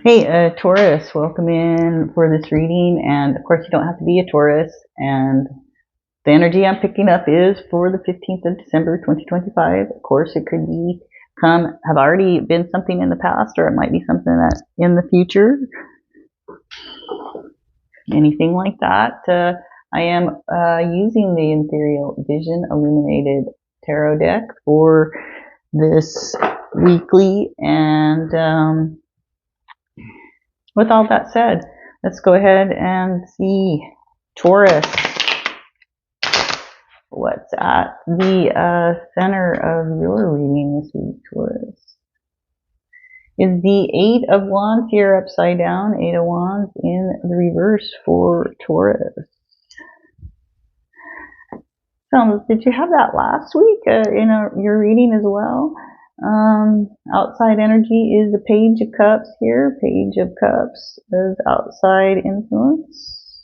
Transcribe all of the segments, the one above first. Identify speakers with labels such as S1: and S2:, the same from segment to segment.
S1: Hey, Taurus, welcome in for this reading. And of course, you don't have to be a Taurus. And the energy I'm picking up is for the 15th of December, 2025. Of course, it could be have already been something in the past, or it might be something that's in the future. Anything like that. I am using the Ethereal Vision Illuminated Tarot deck for this weekly. And with all that said, let's go ahead and see Taurus. What's at the center of your reading this week, Taurus? Is the Eight of Wands here upside down, Eight of Wands in the reverse for Taurus. So, did you have that last week in your reading as well? Outside energy is the Page of Cups here. Page of Cups is outside influence.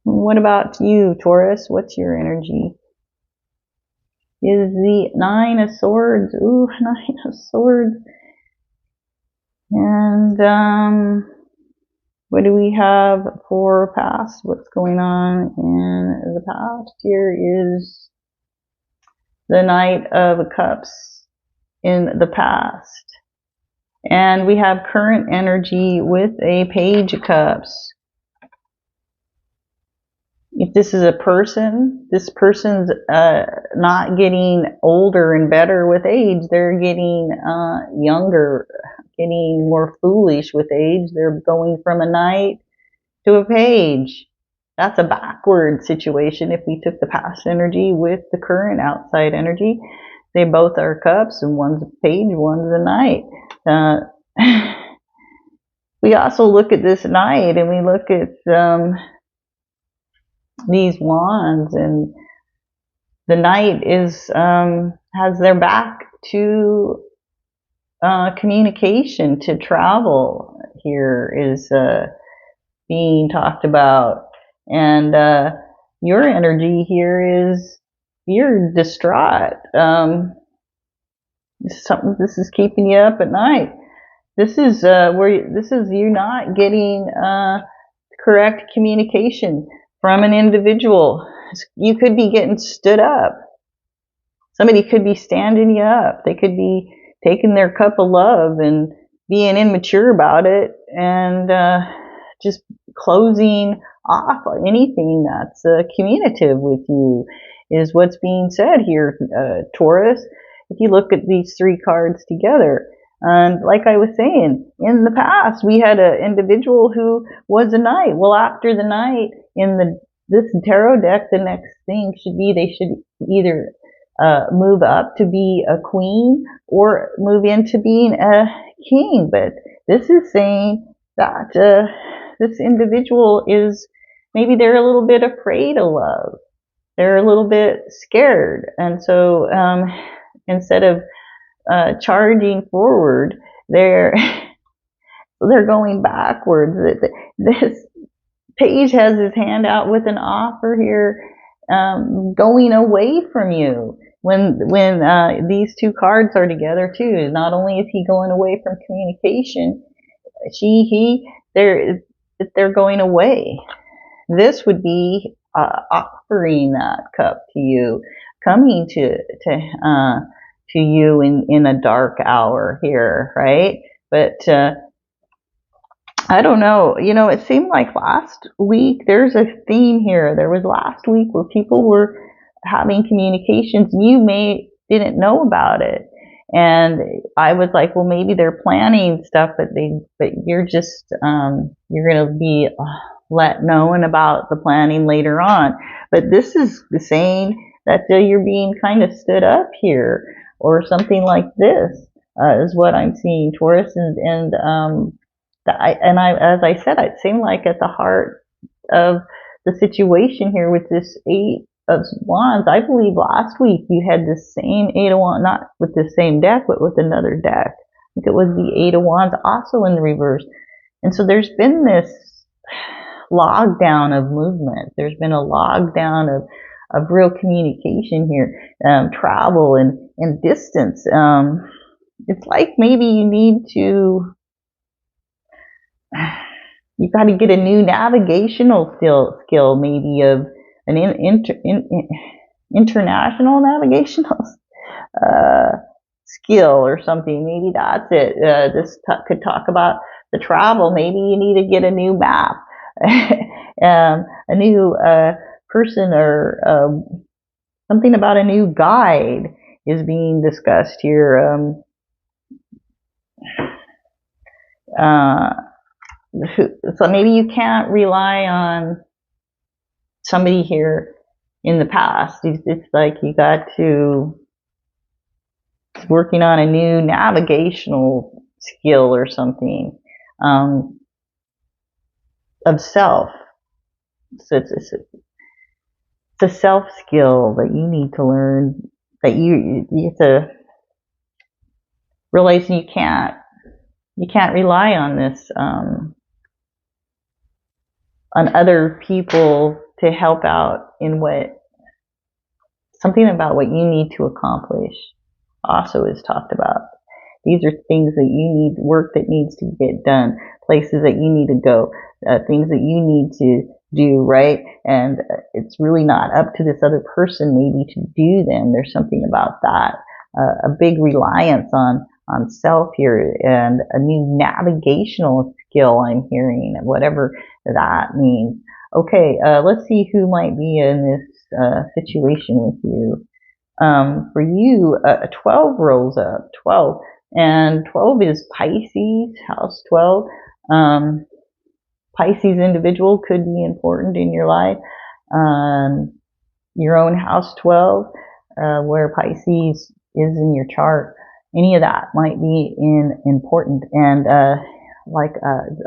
S1: What about you, Taurus? What's your energy? Is the Nine of Swords. Ooh, Nine of Swords. And what do we have for past? What's going on in the past? Here is the Knight of Cups in the past. And we have current energy with a Page of Cups. If this is a person, this person's not getting older and better with age. They're getting younger, getting more foolish with age. They're going from a knight to a page. That's a backward situation if we took the past energy with the current outside energy. They both are cups, and one's a page, one's a knight. We also look at this knight, and we look at these wands, and the knight is has their back to communication, to travel. Here is being talked about. And your energy here is you're distraught. This is keeping you up at night. This is you not getting correct communication from an individual. You could be getting stood up. Somebody could be standing you up. They could be taking their cup of love and being immature about it, and just closing off anything that's communicative with you is what's being said here, Taurus. If you look at these three cards together, and like I was saying, in the past we had an individual who was a knight. Well, after the knight in this tarot deck, the next thing should be they should either move up to be a queen or move into being a king. But this is saying that this individual is, maybe they're a little bit afraid of love. They're a little bit scared. And so instead of charging forward, they're going backwards. This page has his hand out with an offer here, going away from you. When these two cards are together too, not only is he going away from communication, they're going away. This would be offering that cup to you, coming to you in a dark hour here, right? But I don't know. It seemed like last week, there's a theme here. There was last week where people were having communications. You didn't know about it. And I was like, well, maybe they're planning stuff, but you're just, you're going to be let known about the planning later on. But this is saying that you're being kind of stood up here, or something like this, is what I'm seeing, Taurus. And as I said, it seemed like at the heart of the situation here with this Eight of Wands, I believe last week you had the same Eight of Wands, not with the same deck, but with another deck. I think it was the Eight of Wands also in the reverse. And so there's been this lockdown of movement. There's been a lockdown of real communication here, travel and distance. It's like maybe you need to you've got to get a new navigational skill maybe of an international navigational skill or something. Maybe that's it. This could talk about the travel. Maybe you need to get a new map, a new person, or something about a new guide is being discussed here. So maybe you can't rely on somebody here in the past. It's like you got to working on a new navigational skill or something of self. So it's a self skill that you need to learn, that you have to realize you can't rely on this on other people to help out in something about what you need to accomplish also is talked about. These are things that you need, work that needs to get done, places that you need to go, things that you need to do, right? And it's really not up to this other person maybe to do them. There's something about that, a big reliance on self here, and a new navigational skill I'm hearing, whatever that means. Okay, let's see who might be in this situation with you. For you, 12 rolls up, 12. And 12 is Pisces, house 12. Pisces individual could be important in your life. Your own house 12, where Pisces is in your chart. Any of that might be important. And a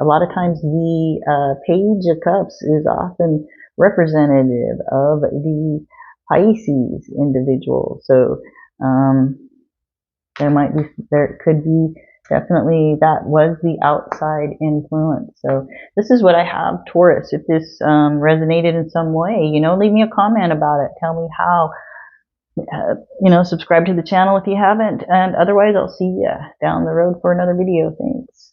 S1: lot of times the Page of Cups is often representative of the Pisces individual. So there could be definitely, that was the outside influence. So this is what I have, Taurus. If this resonated in some way, leave me a comment about it. Tell me how. Subscribe to the channel if you haven't, and otherwise I'll see you down the road for another video. Thanks.